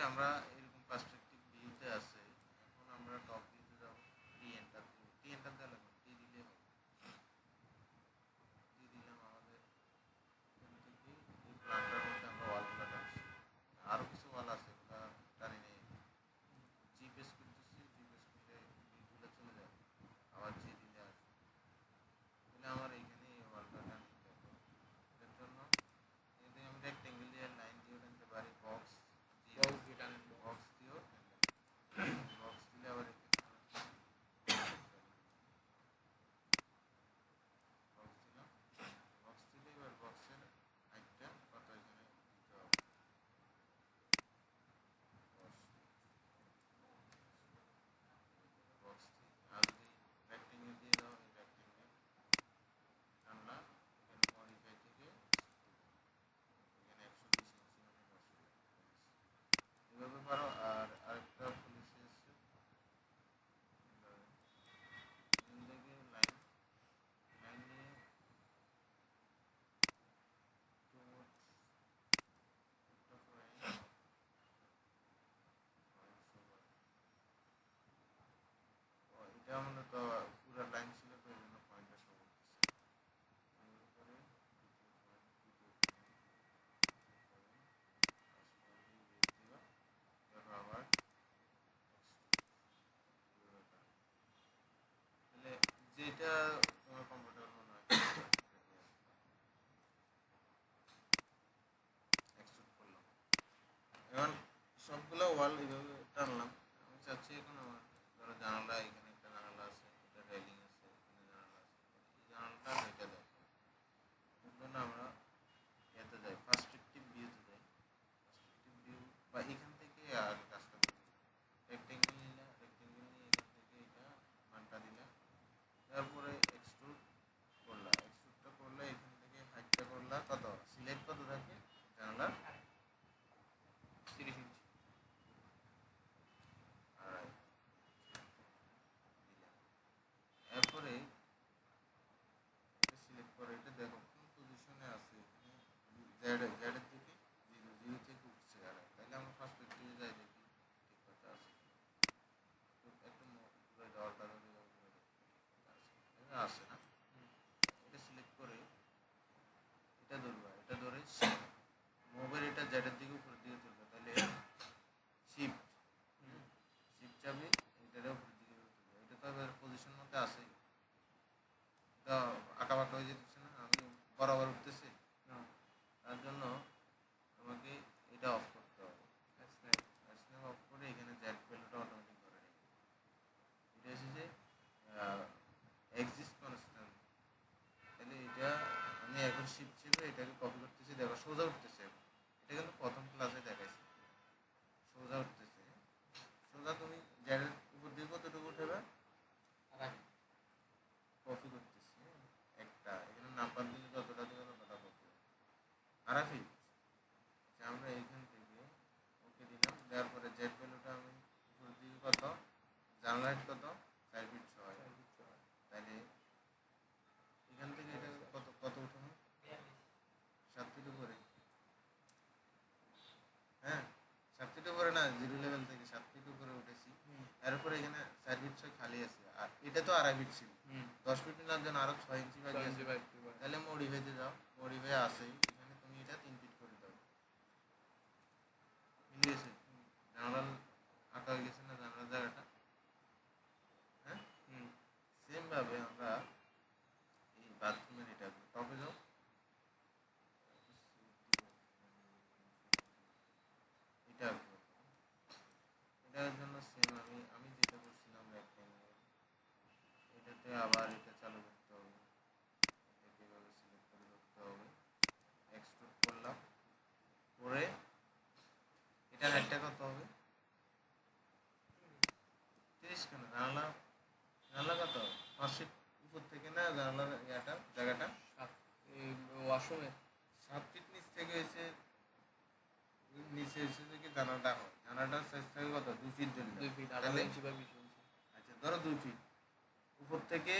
আমরা এরকম পার্সপেক্টিভ ভিউতে আছে। এখন আমরা টপ ভিউতে যাব। টি এন্টার দেব, টি এন্টার দেওয়া লাগবে, টি দিলে হবে। টি দিলাম। আমাদের এখান থেকে এই প্ল্যানটার মধ্যে আমরা ওয়ালগুলো টানছি। আরও কিছু ওয়াল আছে, এগুলো টানি নেই। জিপিএস করতেছি, জিপিএস করলে ভিউগুলো চলে যায়, আবার জি দিলে আসবে। তাহলে আমার এইখানে এই ওয়ালটা টানি দিতে হবে। এর জন্য যদি আমি রেক্টেঙ্গেল দিয়ে লাইন দিয়েও টানতে পারি, বক্স বক্স দিয়েও বক্স দিলে আবার বক্স দিলাম। বক্স দিলে এবার বক্সের একটা কত এখানে দিতে হবে। বক্স দিই। আর যদি রেক্টেঙ্গেল দিয়ে দাও, এই রেক্টেঙ্গেল টানলা, এখানে মডিফাই থেকে এখানে 120 ইঞ্চি মানে 900 এভাবে পারো। আর আরেকটা পলিসি আছে, লাইন লাইন নিয়ে এটা মূলত পুরো লাইন ছিল, তো এই জন্য পয়েন্টটা শো করতেছে। আবার তাহলে যেটা তোমার কমফোর্টেবল মনে হয় এক্সট্রুড করলাম। এখন সবগুলো ওয়াল এইভাবে টানলাম। আমি চাচ্ছি এখন আমার ধরো জানালা, এখানে একটা জানালা আছে, এটা রেলিং আছে, এখানে জানালা আছে, এই জানালাটা হইতে দেয়। এর জন্য আমরা এতে যাই, পার্সপেক্টিভ ভিউতে যাই। পার্সপেক্টিভ ভিউ বা এখান থেকে আগে কাজটা করি। রেক্টেঙ্গেল নিলা, রেক্টেঙ্গেল নিয়ে এখান থেকে এটা মানটা দিলা, তারপরে এক্সট্রুড করলা। এক্সট্রুডটা করলে এখান থেকে হাইটটা করলা কত, সিলেক্ট কত থাকে জানালার 30 ইঞ্চি। আর এরপরে এটা সিলেক্ট করে, এটা দেখো কোন পজিশনে আছে। এখানে জেডের দিকে 0 থেকে উঠছে আর তাহলে আমরা পার্সপেক্টিভে যাই, দেখি ঠিক কথা আছে। একটু পুরো দেওয়ালটা আছে না, এটা সিলেক্ট করে এটা ধরবা, এটা ধরে মোবাইল এটা জেডের দিকে উপরের দিকে তুলবে, তাহলে শিফট শিফট চাবি এটারে উপরের দিকে তুলবে। এটা তো পজিশন মধ্যে আছে, এটা আঁকা বাঁকা হয়ে যেতেছে না, আমি বরাবর উঠতেছি। তার জন্য আমাকে এটা অফ করতে হবে। স্ন্যাপ অফ করে এখানে জেড ভ্যালুটা অটোমেটিক ধরে নেবে। এটা হচ্ছে যে এক্সিস্ট কনস্ট্যান্ট। তাহলে এটা আমি এখন শিফট চেপে এটাকে কপি করতেছি, দেখো সোজা উঠতেছে। এটা কিন্তু প্রথম ক্লাসে দেখাইছি, সোজা উঠতেছে। সোজা তুমি জেডের উপর দিয়ে কতটুকু উঠেবে, কপি করতেছি একটা, এখানে নাম্বার দিলে যতটা দিবে ততটা কপি। আরাফি আমরা এইখান থেকে ওকে দিলাম, দেওয়ার পরে জেড ভ্যালুটা আমি উপর দিকে কত, জানলা হাইট কত, 4 ফিট 6। তাহলে এখান থেকে এটা কত কত উঠানো, 7 ফিট উপরে। হ্যাঁ 7 ফিট উপরে না, জিরো লেভেল থেকে 7 ফিট উপরে উঠেছি। এরপরে এখানে 4 ফিট 6 খালি আছে, আর এটা তো 2.5 ফিট ছিল। 10 ফিট নেওয়ার জন্য আরো 6 ইঞ্চি বাকি আছে। তাহলে মডিফাইতে যাও, মডিফাই আসেই এখানে তুমি এটা 3 ফিট করে দাও। মিলে গেছে, জানালার আঁকা হয়ে গেছে না জানালার জায়গাটা। হ্যাঁ সেম ভাবে আমরা এই বাথরুমের এটা টপে যাও, এটা এটার জন্য সেম আমি আমি যেটা করছিলাম রেক্টেঙ্গেল, এটাতে আবার এটা চালু করতে হবে। এটাকে এভাবে সিলেক্ট করে ধরতে হবে, এক্সট্রুড করলাম, করে এটা হাইটটা কত হবে, 30। কেন জানালা, জানালা কত 5 ফিট উপর থেকে না, জানালার ইয়াটা জায়গাটা ওয়াশরুমে 7 ফিট নিচ থেকে হয়েছে, নিচে এসে থেকে জানালাটা হয়, জানালাটার সাইজ থাকে কত 2 ফিট ধরে 2 ফিট 18 ইঞ্চি বা 20 ইঞ্চি। আচ্ছা ধরো 2 ফিট, উপর থেকে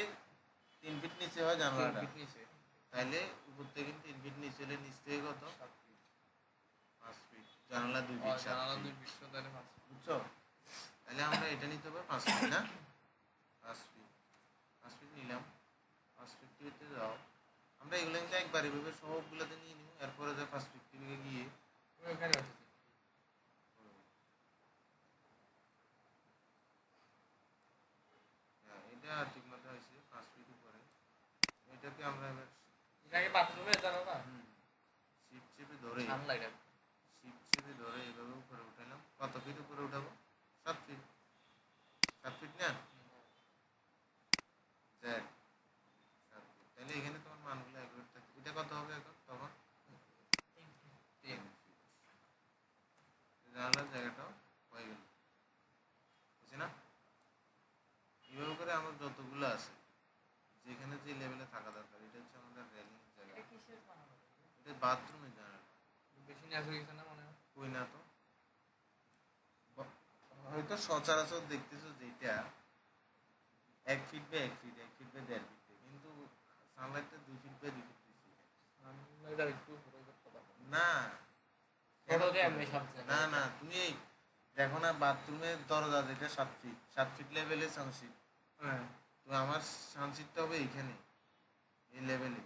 3 ফিট নিচে হয় জানালাটা, তাহলে উপর থেকে 3 ফিট নিচে হলে নিচ থেকে কত 5 ফিট, জানালা জানালা 2 ফিট 7 জানালা ফিট 2 ফিট তাহলে 5 ফিট। বুঝছো? তাহলে আমরা এটা নিতে হবে 5 ফিট না, 5 ফিট 5 ফিট নিলাম। 5 ফিফটিতে যাও, আমরা এগুলো কিন্তু একবার এভাবে সবগুলোতে নিয়ে নিব, এরপরে যা 5 ফিফটি গিয়ে ওখানে আছে হ্যাঁ এটা ঠিক মতো হয়েছে 5 ফিট উপরে। এটাকে আমরা এবার এটাকে বাথরুমে জানালা শিপ চেপে ধরে জানলা এটা শিপ চেপে ধরে এভাবে উপরে উঠালাম। কত ফিট উপরে উঠাবো? 7 ফিট, 7 ফিট না, দেখ 7 ফিট। তাহলে এখানে তোমার মানগুলো অ্যাকুরেট থাকবে। এটা কত হবে এখন তখন? 10 ফিট। জানালার জায়গাটাও হয়ে গেল, বুঝছি না? এইভাবে করে আমার যতগুলো আছে যেখানে যে লেভেলে থাকা দরকার, এটা হচ্ছে আমাদের রেলিং জায়গা, এটা বাথরুমের জানালা। বেশি ন্যাচুরাল কিছু না মনে হয় কই না তো, হয়তো সচরাচর দেখতেছো যেটা 1 ফিট বাই 1 ফিট, 1 ফিট বাই 1.5 ফিট, কিন্তু সানলাইটটা 2 ফিট বাই 2 ফিট দিচ্ছি এটা একটু পুরো করতে পারবো না। ফটো যে আমি সব না না, তুমি এই দেখো না বাথরুমের দরজা যেটা 7 ফিট, 7 ফিট লেভেলে সানশিট, হ্যাঁ তো আমার সানশিটটা হবে এইখানে, এই লেভেলে।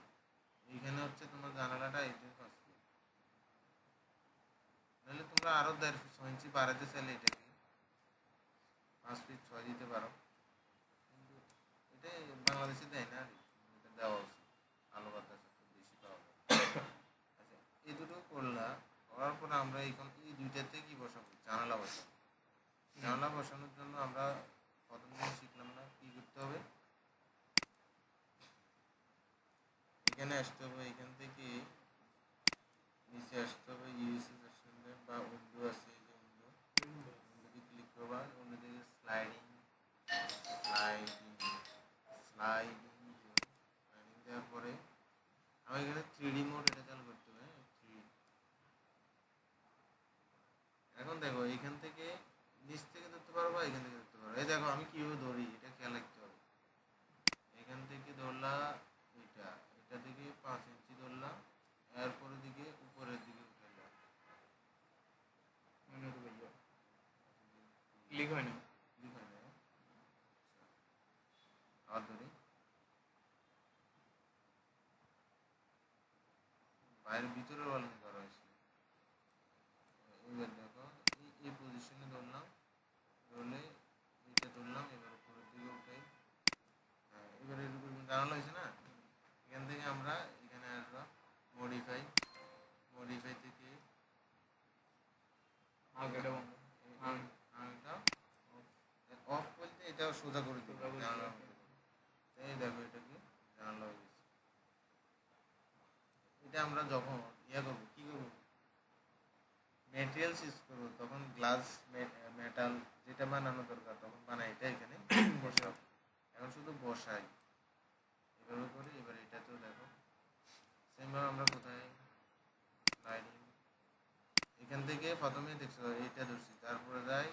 এইখানে হচ্ছে তোমার জানালাটা এইটা 5 ফিট। নাহলে তোমরা আরো 1.5 ইঞ্চি বাড়াতে চাইলে এটাকে 5 ফিট 6 দিতে পারো, কিন্তু এটা বাংলাদেশে দেয় না, এটা দেওয়া উচিত, আলো বাতাস একটু বেশি পাওয়া যায়। আচ্ছা, এই দুটো করার পর আমরা এই দুইটাতে কি বসাবো? জানালা বসাবো। জানালা বসানোর জন্য আমরা প্রথম দিন শিখলাম না কি করতে হবে? এখানে আসতে হবে, এখান থেকে নিচে আসতে হবে, ইউএসএস সেকশনে বা উইন্ডো আছে, এই যে উইন্ডোতে ক্লিক করবা, উইন্ডো থেকে স্লাইডিং স্লাইডিং স্লাইডিং স্লাইডিং দেওয়ার পরে আমার এখানে 3D মোড এটা চালু করতে হবে। 3D এখন দেখো এইখান থেকে নিচ থেকে ধরতে পারো বা এখান থেকে ধরতে পারো। এই দেখো আমি কিভাবে ধরি এটা খেয়াল রাখতে হবে। এখান থেকে ধরলা এটা, এটা থেকে 5 ইঞ্চি ধরলাম, এরপরের দিকে উপরের দিকে উঠাইলাম, ক্লিক হয় না ক্লিক হয় না। আবার ধরি, বাইরের ভিতরের ওয়াল করা হয়েছে। এবার দেখো এই পজিশনে ধরলাম, ধরলে এটা ধরলাম, এবার উপরের দিকে উঠাই। হ্যাঁ এবার এরকম জানানো হয়েছে না? এখান থেকে আমরা এখানে আসবো মডিফাই, মডিফাই থেকে অফ বলতে এটা সোজা করে দিবে জানালার মতো। এই দেখো এটা কি জানালা হয়ে গেছে। এটা আমরা যখন করবো কি করবো, ম্যাটেরিয়ালস ইউজ করবো, তখন গ্লাস মেটাল যেটা বানানো দরকার তখন বানাই, এটা এখানে বসাবো। এখন শুধু বসাই এভাবে করে। এবার এটাতেও দেখো সেমভাবে আমরা কোথায় স্লাইডিং, এখান থেকে প্রথমে দেখছো এটা ধরছি, তারপরে যাই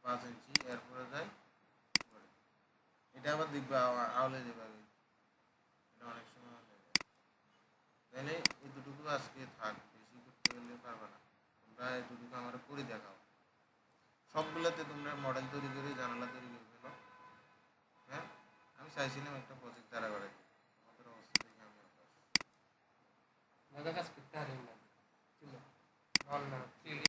5 ইঞ্চি, এরপরে যাই উপরে। এটা আবার দেখবে আওলে যেভাবে, এটা অনেক সময় হয়ে যায়। তাহলে এই দুটুকু আজকে থাক, বেশি করতে গেলে পারবে না। তোমরা এই দুটুকু আমার করে দেখাও, সবগুলোতে তোমরা মডেল তৈরি করে জানালা তৈরি করে ফেলো। হ্যাঁ আমি চাইছিলাম একটা প্রজেক্ট দ্বারা করে দিই, আমাদের অবস্থা দেখে আমি হতাশ। কাজ করতে হারিয়ে